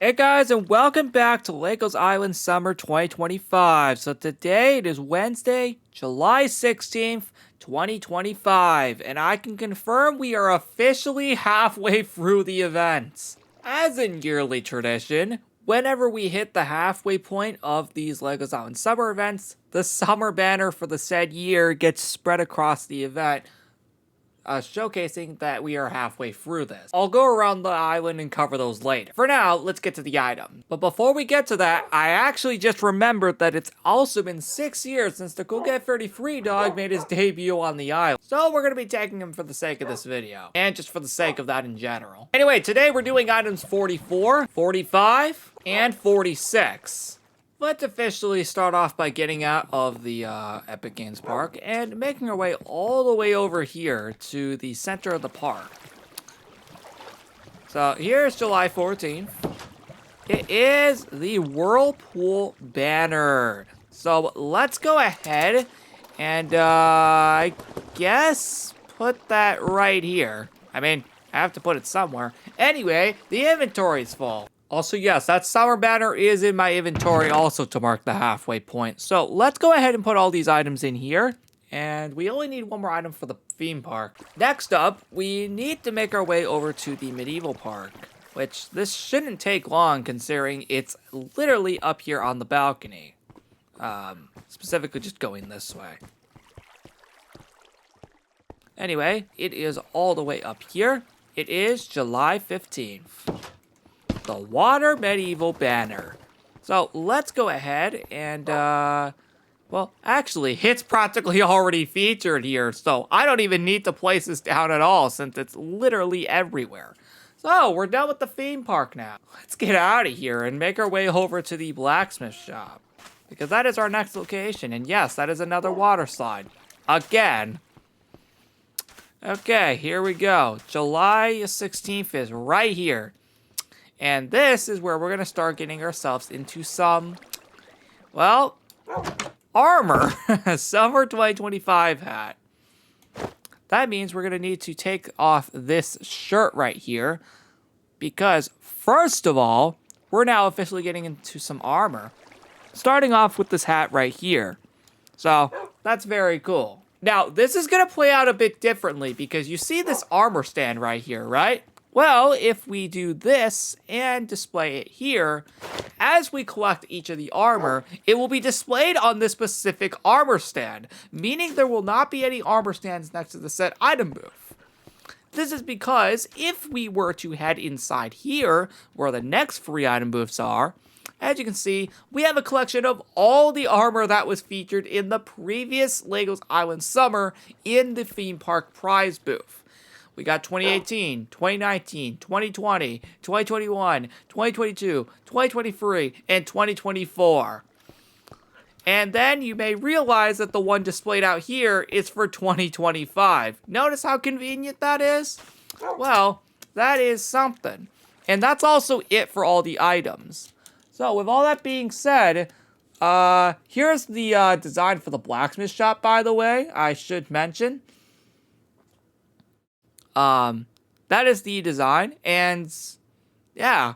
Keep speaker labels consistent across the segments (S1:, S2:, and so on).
S1: Hey guys, and welcome back to Legos Island Summer 2025. So today it is Wednesday, July 16th, 2025, and I can confirm we are officially halfway through the events. As in yearly tradition, whenever we hit the halfway point of these Legos Island Summer events, the summer banner for the said year gets spread across the event, showcasing that we are halfway through this. I'll go around the island and cover those later. For now, let's get to the item. But before we get to that, I actually just remembered that it's also been 6 years since the Cool Cat 33 dog made his debut on the island. So we're going to be taking him for the sake of this video, and just for the sake of that in general. Anyway, today we're doing items 44, 45, and 46. Let's officially start off by getting out of the Epic Games Park and making our way all the way over here to the center of the park. So here's July 14th. It is the Whirlpool banner. So let's go ahead and I guess put that right here. I mean, I have to put it somewhere. Anyway, the inventory's full. Also, yes, that summer banner is in my inventory also to mark the halfway point. So let's go ahead and put all these items in here. And we only need one more item for the theme park. Next up, we need to make our way over to the medieval park, which this shouldn't take long considering it's literally up here on the balcony. Specifically just going this way. Anyway, it is all the way up here. It is July 15th. The Water Medieval Banner. So let's go ahead and, well, actually, it's practically already featured here, so I don't even need to place this down at all since it's literally everywhere. So we're done with the theme park now. Let's get out of here and make our way over to the blacksmith shop, because that is our next location. And yes, that is another water slide. Again. Okay, here we go. July 16th is right here. And this is where we're going to start getting ourselves into some, well, armor. Summer 2025 hat. That means we're going to need to take off this shirt right here. Because, first of all, we're now officially getting into some armor. Starting off with this hat right here. So, that's very cool. Now, this is going to play out a bit differently because you see this armor stand right here, right? Well, if we do this and display it here, as we collect each of the armor, it will be displayed on this specific armor stand, meaning there will not be any armor stands next to the set item booth. This is because if we were to head inside here, where the next free item booths are, as you can see, we have a collection of all the armor that was featured in the previous Legos Island Summer in the theme park prize booth. We got 2018, 2019, 2020, 2021, 2022, 2023, and 2024. And then you may realize that the one displayed out here is for 2025. Notice how convenient that is? Well, that is something. And that's also it for all the items. So with all that being said, here's the design for the blacksmith shop, by the way, I should mention. That is the design, and yeah.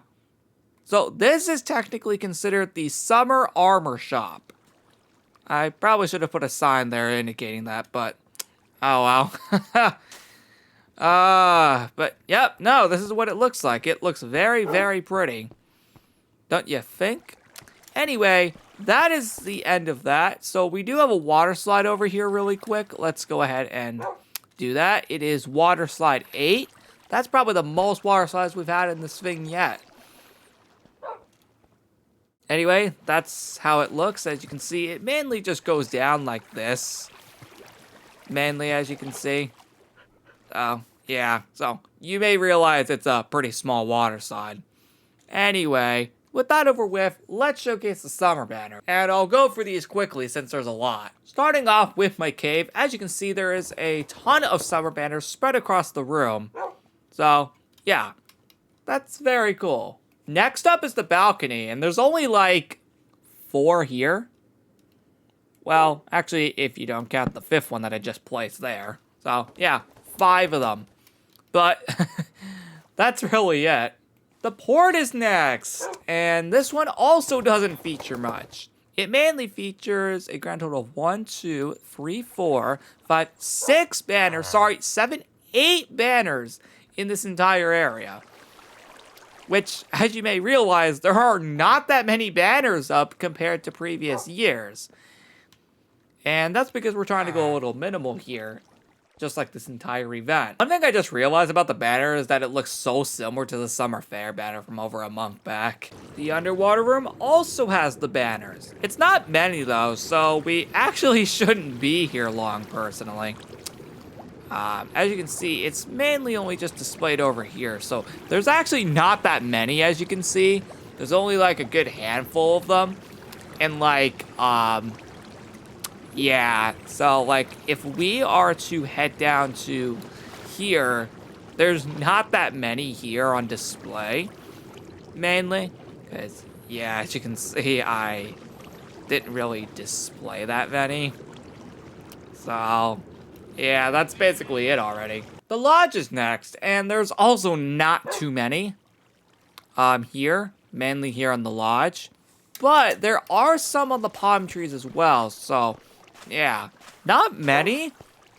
S1: So this is technically considered the summer armor shop. I probably should have put a sign there indicating that, but oh well. But yep, no, this is what it looks like. It looks very, very pretty. Don't you think? Anyway, that is the end of that. So we do have a water slide over here really quick. Let's go ahead and do that. It is Waterslide 8. That's probably the most water slides we've had in this thing yet. Anyway, that's how it looks. As you can see, it mainly just goes down like this. Mainly, as you can see. Oh, yeah. So, you may realize it's a pretty small water slide. Anyway, with that over with, let's showcase the summer banner. And I'll go for these quickly since there's a lot. Starting off with my cave, as you can see, there is a ton of summer banners spread across the room. So, yeah, that's very cool. Next up is the balcony, and there's only like 4 here. Well, actually, if you don't count the 5th one that I just placed there. So, yeah, 5 of them. But that's really it. The port is next, and this one also doesn't feature much. It mainly features a grand total of 1, 2, 3, 4, 5, 6 banners. Sorry, 7, 8 banners in this entire area. Which, as you may realize, there are not that many banners up compared to previous years. And that's because we're trying to go a little minimal here. Just like this entire event. One thing I just realized about the banner is that it looks so similar to the Summer Fair banner from over a month back. The underwater room also has the banners. It's not many though, so we actually shouldn't be here long personally. As you can see, it's mainly only just displayed over here, so there's actually not that many as you can see. There's only like a good handful of them. And like, yeah, so like if we are to head down to here, there's not that many here on display, mainly, because yeah, as you can see, I didn't really display that many. So yeah, that's basically it already. The lodge is next, and there's also not too many here, mainly here on the lodge, but there are some on the palm trees as well, so yeah, not many,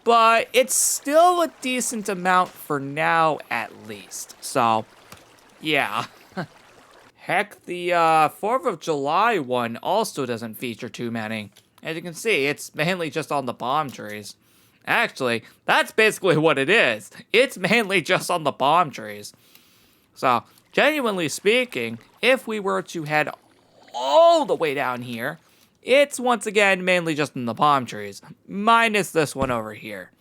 S1: but it's still a decent amount for now, at least. So, yeah. Heck, the 4th of July one also doesn't feature too many. As you can see, it's mainly just on the palm trees. Actually, that's basically what it is. It's mainly just on the palm trees. So, genuinely speaking, if we were to head all the way down here, it's once again mainly just in the palm trees, minus this one over here,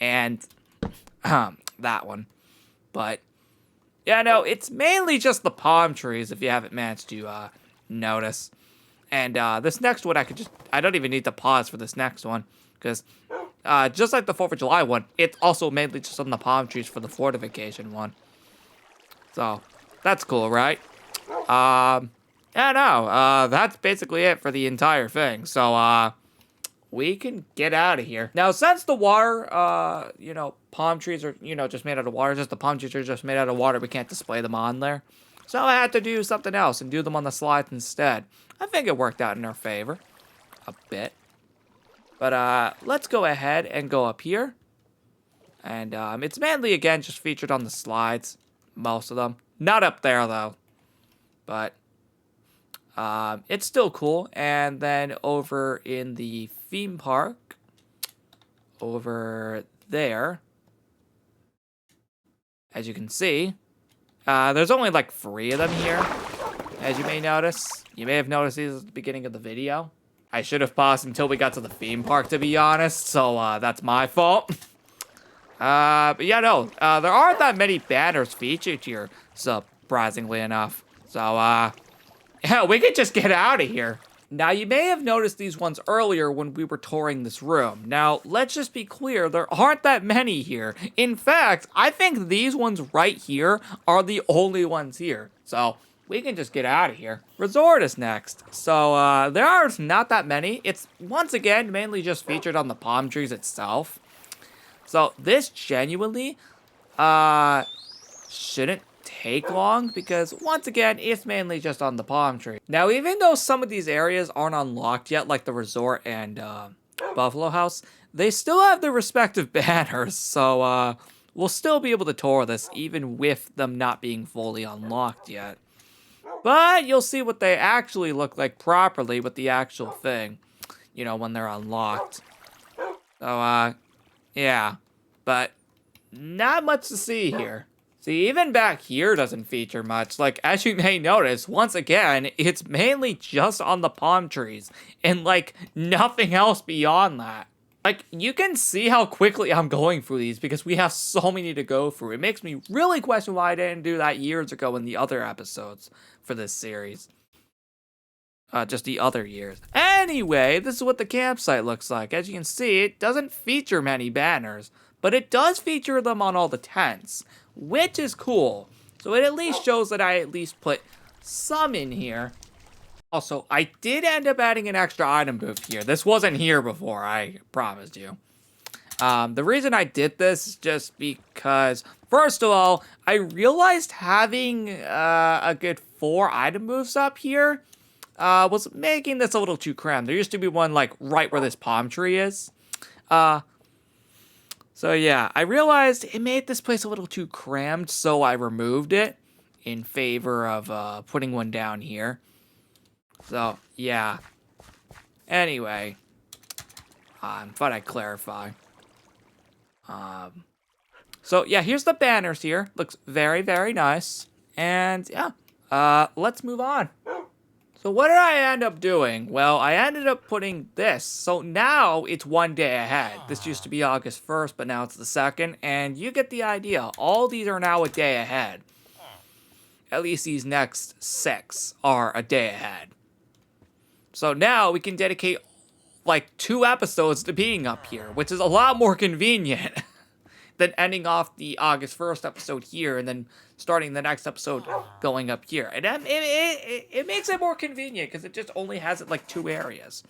S1: and that one. But yeah, no, it's mainly just the palm trees if you haven't managed to notice. And this next one, I don't even need to pause for this next one, because just like the 4th of July one, it's also mainly just on the palm trees for the fortification one. So that's cool, right? Yeah, no, that's basically it for the entire thing. So, we can get out of here. Now, since the water, palm trees are, just made out of water, just the palm trees are just made out of water, we can't display them on there. So I had to do something else and do them on the slides instead. I think it worked out in our favor. A bit. But, let's go ahead and go up here. And, it's mainly, again, just featured on the slides. Most of them. Not up there, though. But it's still cool. And then over in the theme park, over there, as you can see, there's only like 3 of them here, as you may notice. You may have noticed these at the beginning of the video. I should have paused until we got to the theme park, to be honest, so that's my fault. But yeah, no, there aren't that many banners featured here, surprisingly enough. So, yeah, we could just get out of here. Now, you may have noticed these ones earlier when we were touring this room. Now, let's just be clear, there aren't that many here. In fact, I think these ones right here are the only ones here. So, we can just get out of here. Resort is next. So, there are not that many. It's, once again, mainly just featured on the palm trees itself. So, this genuinely, shouldn't take long because once again it's mainly just on the palm tree. Now, even though some of these areas aren't unlocked yet, like the resort and Buffalo House, they still have their respective banners, so we'll still be able to tour this even with them not being fully unlocked yet. But you'll see what they actually look like properly with the actual thing, when they're unlocked. So yeah, but not much to see here. See, even back here doesn't feature much. Like, as you may notice, once again, it's mainly just on the palm trees. And, like, nothing else beyond that. Like, you can see how quickly I'm going through these because we have so many to go through. It makes me really question why I didn't do that years ago in the other episodes for this series. Just the other years. Anyway, this is what the campsite looks like. As you can see, it doesn't feature many banners, but it does feature them on all the tents, which is cool. So it at least shows that I at least put some in here. Also, I did end up adding an extra item booth here. This wasn't here before, I promised you. The reason I did this is just because First of all, I realized having a good 4 item moves up here was making this a little too crammed. There used to be one like right where this palm tree is. So yeah, I realized it made this place a little too crammed, so I removed it in favor of putting one down here. So yeah. Anyway, thought I'd clarify. So yeah, here's the banners here. Looks very, very nice. And yeah, let's move on. So what did I end up doing? Well, I ended up putting this. So now it's 1 day ahead. This used to be August 1st, but now it's the 2nd. And you get the idea. All these are now a day ahead. At least these next 6 are a day ahead. So now we can dedicate like 2 episodes to being up here, which is a lot more convenient than ending off the August 1st episode here and then starting the next episode going up here. And it makes it more convenient because it just only has it like 2 areas.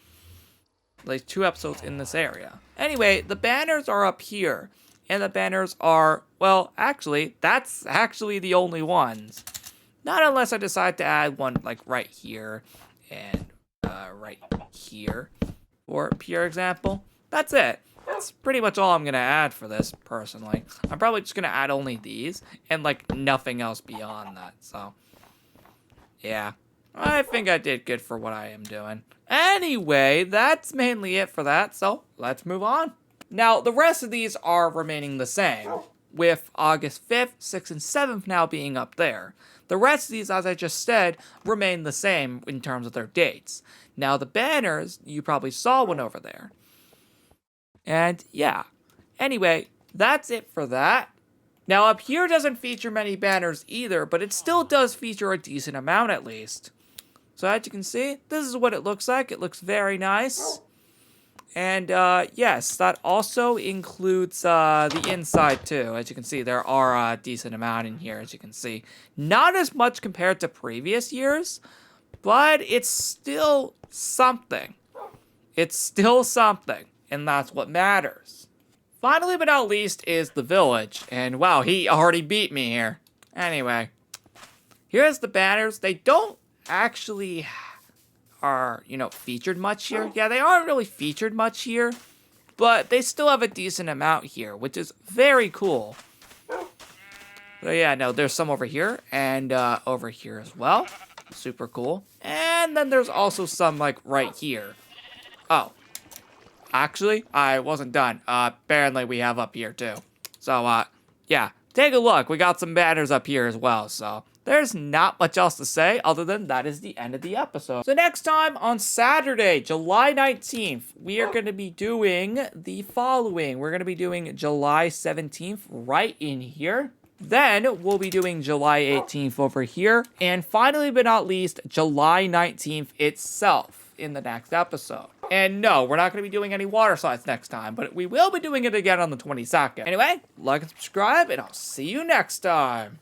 S1: Like 2 episodes in this area. Anyway, the banners are up here. And the banners are, well, actually, that's actually the only ones. Not unless I decide to add one like right here and right here. For pure example. That's it. That's pretty much all I'm going to add for this, personally. I'm probably just going to add only these, and, like, nothing else beyond that, so. Yeah. I think I did good for what I am doing. Anyway, that's mainly it for that, so let's move on. Now, the rest of these are remaining the same, with August 5th, 6th, and 7th now being up there. The rest of these, as I just said, remain the same in terms of their dates. Now, the banners, you probably saw one over there. And yeah, anyway, that's it for that. Now up here doesn't feature many banners either, but it still does feature a decent amount at least. So as you can see, this is what it looks like. It looks very nice. And yes, that also includes the inside too. As you can see, there are a decent amount in here, as you can see. Not as much compared to previous years, but it's still something. It's still something. And that's what matters. Finally, but not least, is the village. And wow, he already beat me here. Anyway, here's the banners. They don't actually are, featured much here. Yeah, they aren't really featured much here. But they still have a decent amount here, which is very cool. So yeah, no, there's some over here and over here as well. Super cool. And then there's also some, like, right here. Oh. Actually, I wasn't done. Apparently we have up here too. So, yeah, take a look. We got some banners up here as well. So, there's not much else to say other than that is the end of the episode. So, next time on Saturday, July 19th, we are going to be doing the following. We're going to be doing July 17th right in here. Then, we'll be doing July 18th over here. And finally, but not least, July 19th itself in the next episode. And no, we're not going to be doing any water slides next time, but we will be doing it again on the 22nd. Anyway, like and subscribe, and I'll see you next time.